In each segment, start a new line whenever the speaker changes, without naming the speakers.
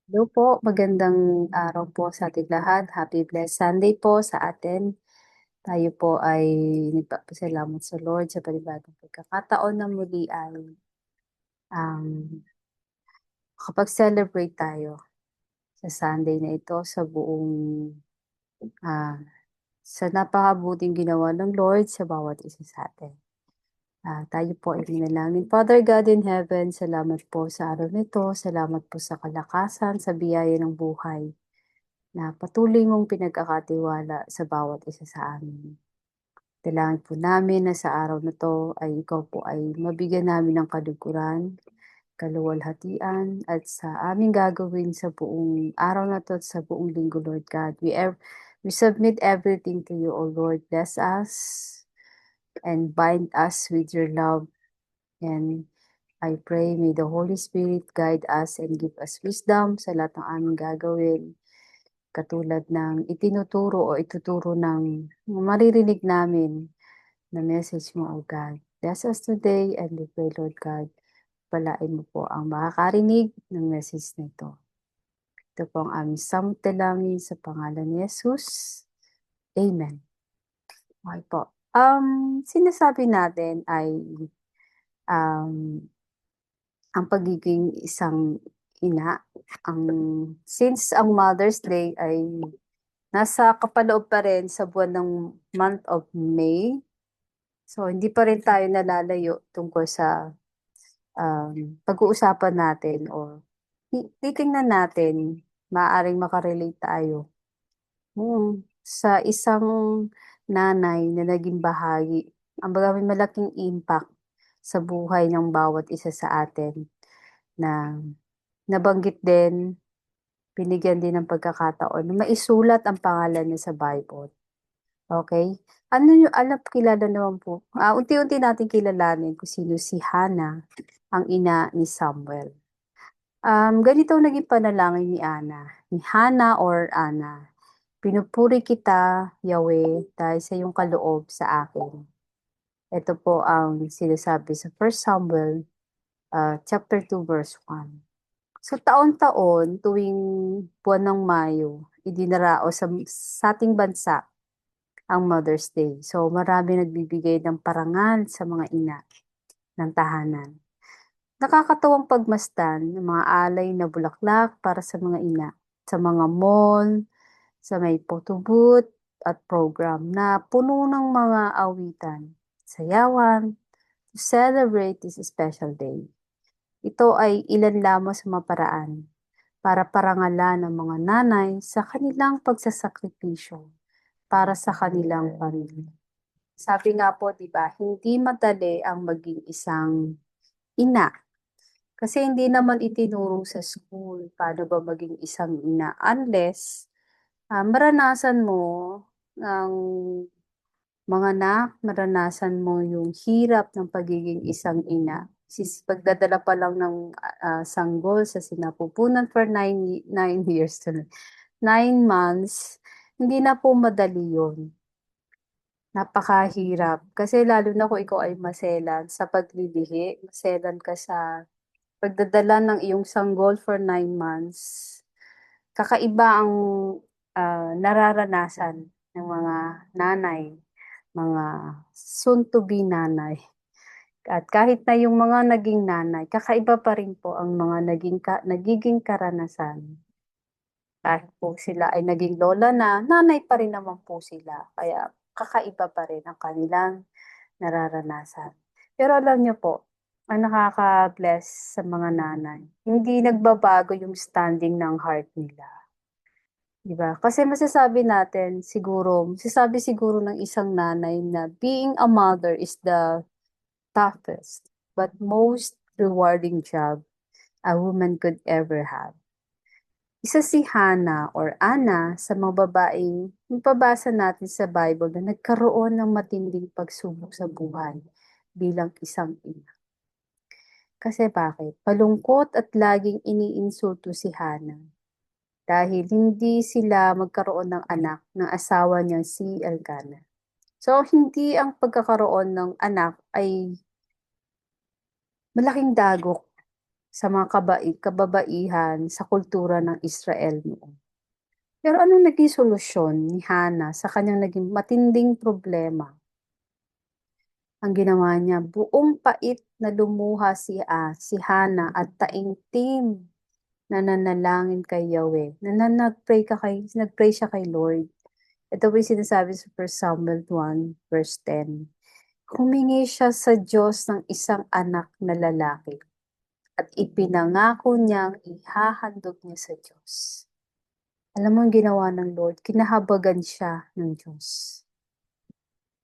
Hello po, magandang araw po sa ating lahat. Happy Blessed Sunday po sa atin. Tayo po ay nagpapasalamat sa Lord sa panibagong pagkakataon na muli ay kapag-celebrate tayo sa Sunday na ito sa buong ah, sa napakabuting ginawa ng Lord sa bawat isa sa atin. Tayo po ay manalangin. Father God in heaven, salamat po sa araw nito. Salamat po sa kalakasan, sa biyaya ng buhay na patuloy mong pinagkakatiwala sa bawat isa sa amin. Dalangin po namin na sa araw na to ay ikaw po ay mabigyan namin ng kaluguran, kaluwalhatian, at sa aming gagawin sa buong araw na to at sa buong linggo, Lord God. We submit everything to you, O Lord. Bless us and bind us with your love. And I pray, may the Holy Spirit guide us and give us wisdom sa lahat ng aming gagawin. Katulad ng itinuturo o ituturo ng maririnig namin na message mo, O God. Bless us today and we pray, Lord God, palain mo po ang makakarinig ng message na ito. Ito po ang aming samtalangin sa pangalan ni Jesus. Amen. Okay po. Sinasabi natin ay um, ang pagiging isang ina, ang since ang Mother's Day ay nasa kapaloob pa rin sa buwan ng month of May. So, hindi pa rin tayo nalalayo tungkol sa pag-uusapan natin o titingnan natin, maaaring makarelate tayo sa isang nanay na naging bahagi. Ang baga may malaking impact sa buhay ng bawat isa sa atin na nabanggit din, binigyan din ng pagkakataon na maisulat ang pangalan niya sa Bible. Okay? Ano yung kilala naman po. Unti-unti natin kilalanin kung sino si Hannah, ang ina ni Samuel. Ganito ang naging panalangin ni ni Hannah or Ana. Pinupuri kita, Yahweh, dahil sa iyong kaloob sa akin. Ito po ang sinasabi sa 1 Samuel chapter 2 verse 1. So taon-taon tuwing buwan ng Mayo, idinarao sa ating bansa ang Mother's Day. So marami nagbibigay ng parangal sa mga ina ng tahanan. Nakakatuwang pagmasdan ng mga alay na bulaklak para sa mga ina sa mga mall, sa may photo booth at program na puno ng mga awitan, sayawan, to celebrate this special day. Ito ay ilan lamang sa mga paraan para parangalan ng mga nanay sa kanilang pagsasakripisyo para sa kanilang pamilya. Sabi nga po, di ba, hindi madali ang maging isang ina. Kasi hindi naman itinuro sa school paano ba maging isang ina unless maranasan mo ang mga anak, maranasan mo yung hirap ng pagiging isang ina. Pagdadala pa lang ng sanggol sa sinapupunan for 9 years, 9 months, hindi na po madali yun. Napakahirap. Kasi lalo na kung ikaw ay maselan sa paglilihi, maselan ka sa pagdadala ng iyong sanggol for 9 months. Kakaiba ang nararanasan ng mga nanay, mga soon-to-be nanay. At kahit na yung mga naging nanay, kakaiba pa rin po ang mga nagiging karanasan. Kahit po sila ay naging lola na, nanay pa rin naman po sila. Kaya kakaiba pa rin ang kanilang nararanasan. Pero alam niyo po, ang nakaka-bless sa mga nanay, hindi nagbabago yung standing ng heart nila. Di ba? Kasi masasabi siguro ng isang nanay na being a mother is the toughest but most rewarding job a woman could ever have. Isa si Hannah or Anna sa mga babaeng mapabasa natin sa Bible na nagkaroon ng matinding pagsubok sa buhay bilang isang ina. Kasi bakit? Palungkot at laging iniinsulto si Hannah dahil hindi sila magkaroon ng anak ng asawa niya si Elkanah. So, hindi ang pagkakaroon ng anak ay malaking dagok sa mga kababaihan sa kultura ng Israel noon. Pero anong naging solusyon ni Hannah sa kanyang naging matinding problema? Ang ginawa niya, buong pait na lumuha si Hannah at taimtim na nanalangin kay Yahweh. Nagpray siya kay Lord. Ito po yung sinasabi sa 1 Samuel 1 verse 10. Humingi siya sa Diyos ng isang anak na lalaki at ipinangako niyang ihahandog niya sa Diyos. Alam mo ang ginawa ng Lord, kinahabagan siya ng Diyos.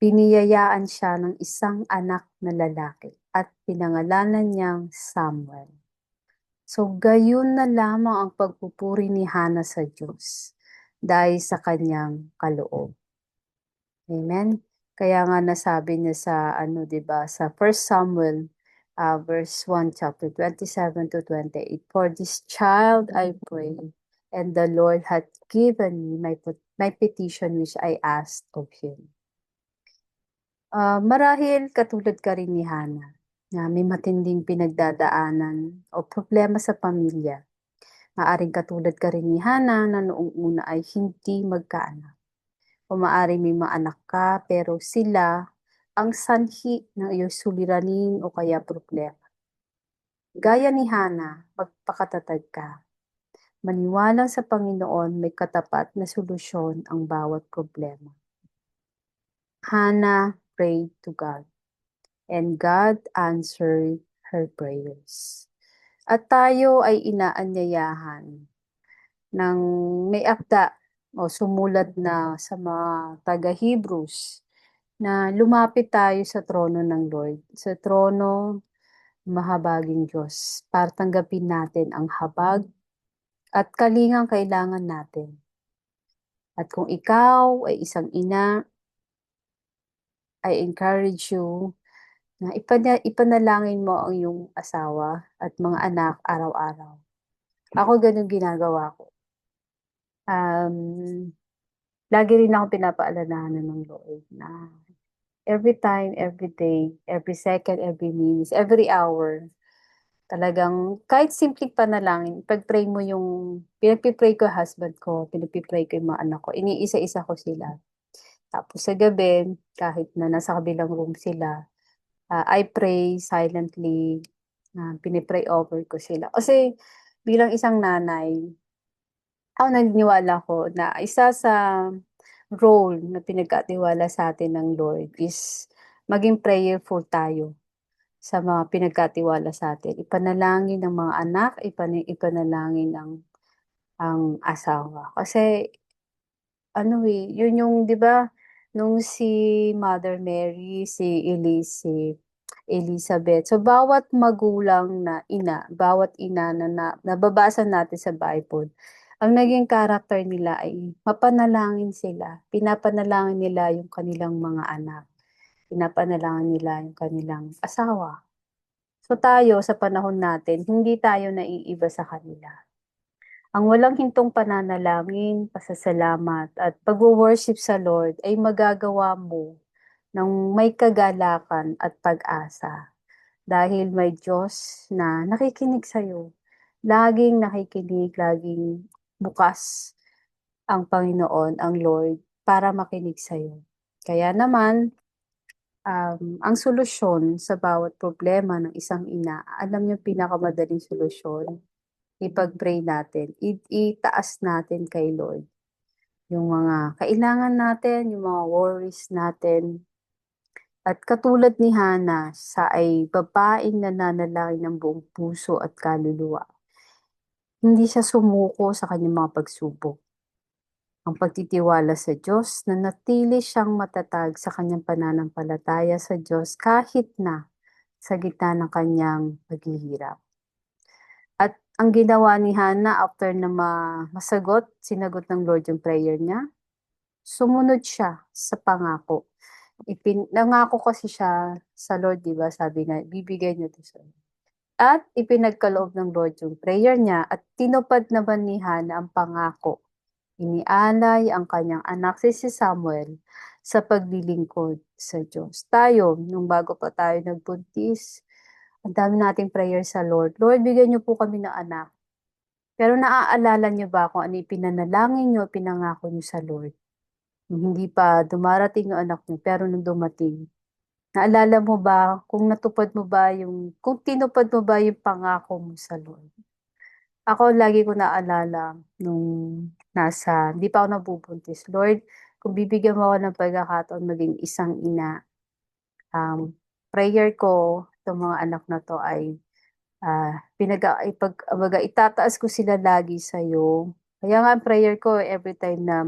Biniyayaan siya ng isang anak na lalaki at pinangalanan niyang Samuel. So gayon na lamang ang pagpupuri ni Hannah sa Diyos dahil sa kanyang kaloob. Amen? Kaya nga nasabi niya sa 'di ba, sa 1 Samuel verse 1 chapter 27 to 28, for this child I pray, and the Lord hath given me my petition which I asked of him. Marahil katulad ka rin ni Hannah na may matinding pinagdadaanan o problema sa pamilya. Maaring katulad ka rin ni Hannah na noong una ay hindi magkaanak. O maaring may mga anak ka pero sila ang sanhi ng iyong suliranin o kaya problema. Gaya ni Hannah, magpakatatag ka. Maniwala sa Panginoon, may katapat na solusyon ang bawat problema. Hannah prayed to God, and God answered her prayers. At tayo ay inaanyayahan ng may akda o sumulat na sa mga taga-Hebrews na lumapit tayo sa trono ng Lord, sa trono mahabaging Diyos, para tanggapin natin ang habag at kalingang kailangan natin. At kung ikaw ay isang ina, I encourage you na ipanalangin mo ang iyong asawa at mga anak araw-araw. Ako ganun ginagawa ko. Lagi rin akong pinapaalalahanan ng Lord na every time, every day, every second, every minute, every hour, talagang kahit simpleng panalangin, pag-pray mo yung, pinagpipray ko yung husband ko, pinagpipray ko yung mga anak ko, iniisa-isa ko sila. Tapos sa gabi, kahit na nasa kabilang room sila, I pray silently, pinipray over ko sila. Kasi bilang isang nanay, ako naniniwala ko na isa sa role na pinagkatiwala sa atin ng Lord is maging prayerful tayo sa mga pinagkatiwala sa atin. Ipanalangin ng mga anak, ipanalangin ng ang asawa. Kasi yun yung 'di ba, nung si Mother Mary, si Elizabeth. So bawat magulang na ina, bawat ina na nababasa natin sa Bible, ang naging character nila ay mapanalangin sila. Pinapanalangin nila yung kanilang mga anak. Pinapanalangin nila yung kanilang asawa. So tayo sa panahon natin, hindi tayo naiiba sa kanila. Ang walang hintong pananalangin, pasasalamat at pagwo-worship sa Lord ay magagawa mo ng may kagalakan at pag-asa. Dahil may Diyos na nakikinig sa'yo. Laging nakikinig, laging bukas ang Panginoon, ang Lord, para makinig sa'yo. Kaya naman, ang solusyon sa bawat problema ng isang ina, alam niyo pinakamadaling solusyon, ipag-pray natin, itaas natin kay Lord yung mga kailangan natin, yung mga worries natin. At katulad ni Hannah, sa ay babaeng nananalangin ng buong puso at kaluluwa. Hindi siya sumuko sa kanyang mga pagsubok. Ang pagtitiwala sa Diyos na natili siyang matatag sa kanyang pananampalataya sa Diyos kahit na sa gitna ng kanyang paghihirap. At ang ginawa ni Hannah after na sinagot ng Lord yung prayer niya, sumunod siya sa pangako. Nangako kasi siya sa Lord, di ba? Sabi nga, bibigay niya to sa Lord. At ipinagkaloob ng Lord yung prayer niya at tinupad naman ni Hannah ang pangako. Inialay ang kanyang anak si Samuel sa paglilingkod sa Diyos. Tayo, nung bago pa tayo nagbuntis, Ang dami nating prayer sa Lord. Lord, bigyan niyo po kami ng anak. Pero naaalala niyo ba kung ano ipinanalangin niyo, pinangako niyo sa Lord? Nung hindi pa dumarating yung anak niyo, pero nung dumating, naalala mo ba kung natupad mo ba kung tinupad mo ba yung pangako mo sa Lord? Ako lagi ko naalala nung hindi pa ako nabubuntis. Lord, kung bibigyan mo ako ng pagkakataon maging isang ina, prayer ko itong mga anak na 'to ay, itataas ko sila lagi sa'yo. Kaya nga ang prayer ko everytime na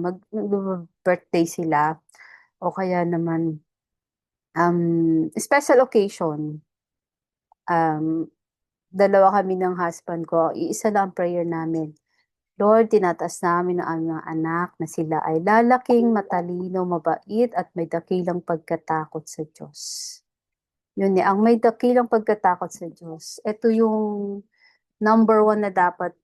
birthday sila o kaya naman, special occasion, um, dalawa kami ng husband ko, iisa lang ang prayer namin. Lord, tinataas namin ang aming mga anak na sila ay lalaking matalino, mabait at may dakilang pagkatakot sa Diyos. Yun ang may dakilang pagkatakot sa Diyos. Ito yung number one na dapat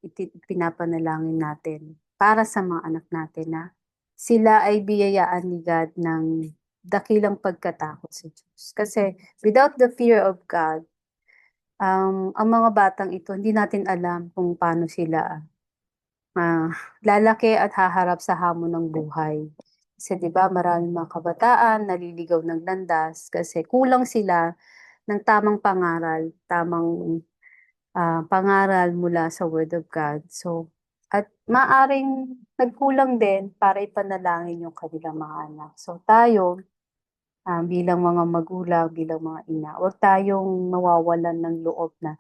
pinapanalangin natin para sa mga anak natin na sila ay biyayaan ni God ng dakilang pagkatakot sa Diyos. Kasi without the fear of God, ang mga batang ito, hindi natin alam kung paano sila lalaki at haharap sa hamon ng buhay. Kasi 'di ba maraming mga kabataan naliligaw ng landas kasi kulang sila ng tamang pangaral mula sa Word of God. So, at maaring nagkulang din para ipanalangin yung kanilang mga anak. So tayo, bilang mga magulang, bilang mga ina, huwag tayong mawawalan ng loob na,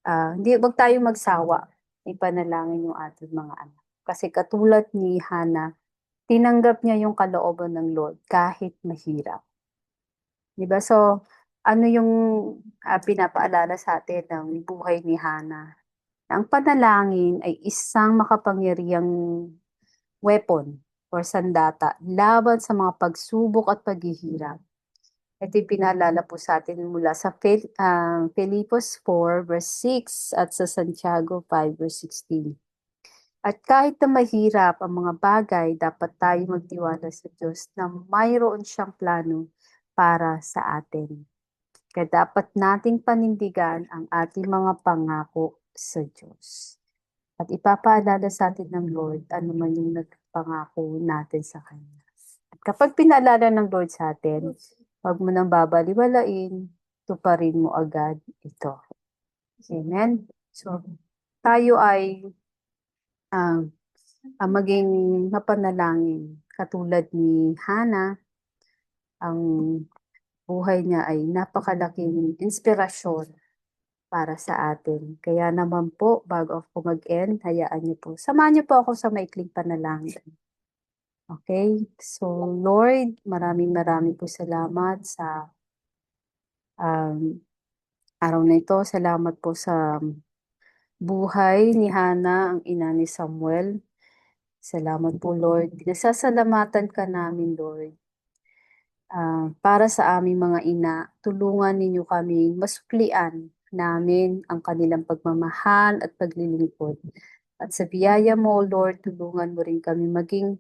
huwag tayong magsawa ipanalangin yung ating mga anak. Kasi katulad ni Hannah, tinanggap niya yung kalooban ng Lord kahit mahirap. 'Di ba? So, ano yung, pinapaalala sa atin ng buhay ni Hannah, na ang panalangin ay isang makapangyarihang weapon or sandata laban sa mga pagsubok at paghihirap. Ito'y pinaalala po sa atin mula sa Filipos 4 verse 6 at sa Santiago 5 verse 16. At kahit na mahirap ang mga bagay, dapat tayo magtiwala sa Diyos na mayroon siyang plano para sa atin. Kaya dapat nating panindigan ang ating mga pangako sa Diyos. At ipapaalala sa atin ng Lord ano man yung nagpangako natin sa Kanya. At kapag pinaalala ng Lord sa atin, huwag mo nang babaliwalain, tuparin mo agad ito. Amen? So, tayo ay maging mapanalangin. Katulad ni Hannah, ang buhay niya ay napakalaking inspirasyon para sa atin. Kaya naman po, bago ako mag-end, hayaan niyo po. Samahan niyo po ako sa maikling panalangin. Okay? So, Lord, maraming maraming po salamat sa um, araw na ito. Salamat po sa buhay ni Hannah, ang ina ni Samuel. Salamat po, Lord. Pinasasalamatan ka namin, Lord. Para sa aming mga ina, tulungan ninyo kaming masuklian namin ang kanilang pagmamahal at paglilingkod. At sa biyaya mo, Lord, tulungan mo rin kami maging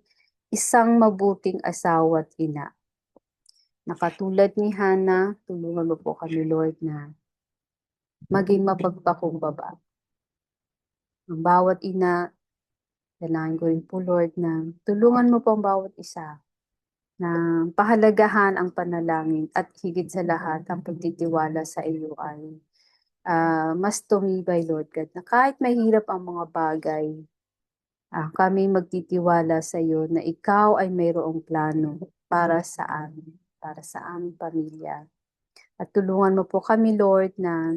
isang mabuting asawa at ina. Nakatulad ni Hannah, tulungan mo po kami, Lord, na maging mapagpakumbaba. Ang bawat ina, dalangin ko rin po, Lord, na tulungan mo po ang bawat isa na pahalagahan ang panalangin at higit sa lahat ang pagtitiwala sa iyo ay mas tumibay, Lord God, na kahit mahirap ang mga bagay, kami magtitiwala sa iyo na ikaw ay mayroong plano para sa aming pamilya. At tulungan mo po kami, Lord, na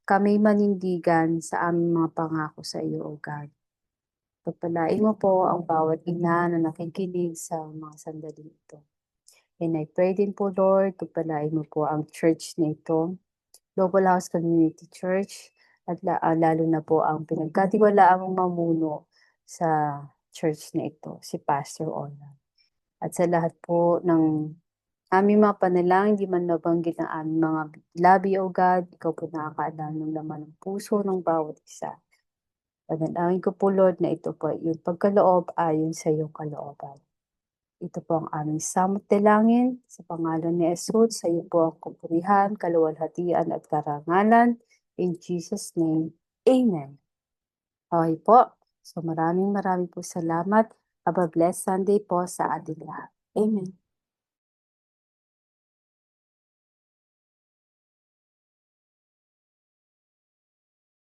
kami manindigan sa aming mga pangako sa iyo, O God. Pagpalain mo po ang bawat ina na nakikinig sa mga sandali ito. And I pray din po, Lord, pagpalain mo po ang church na ito, Global House Community Church, at lalo na po ang pinagkatiwalaang mamuno sa church na ito, si Pastor Ona. At sa lahat po ng aming mga panalangin, di man nabanggit ang aming mga labi, O God, ikaw po nakakaalam ng laman ng puso ng bawat isa. Panalangin ko po, Lord, na ito po yung pagkaloob ayon sa iyong kalooban. Ito po ang aming samot dalangin sa pangalan ni Jesus, sa iyo po ang kapurihan, kaluwalhatian at karangalan. In Jesus' name, Amen. Okay po. So maraming maraming po salamat. Have a blessed Sunday po sa ating lahat. Amen.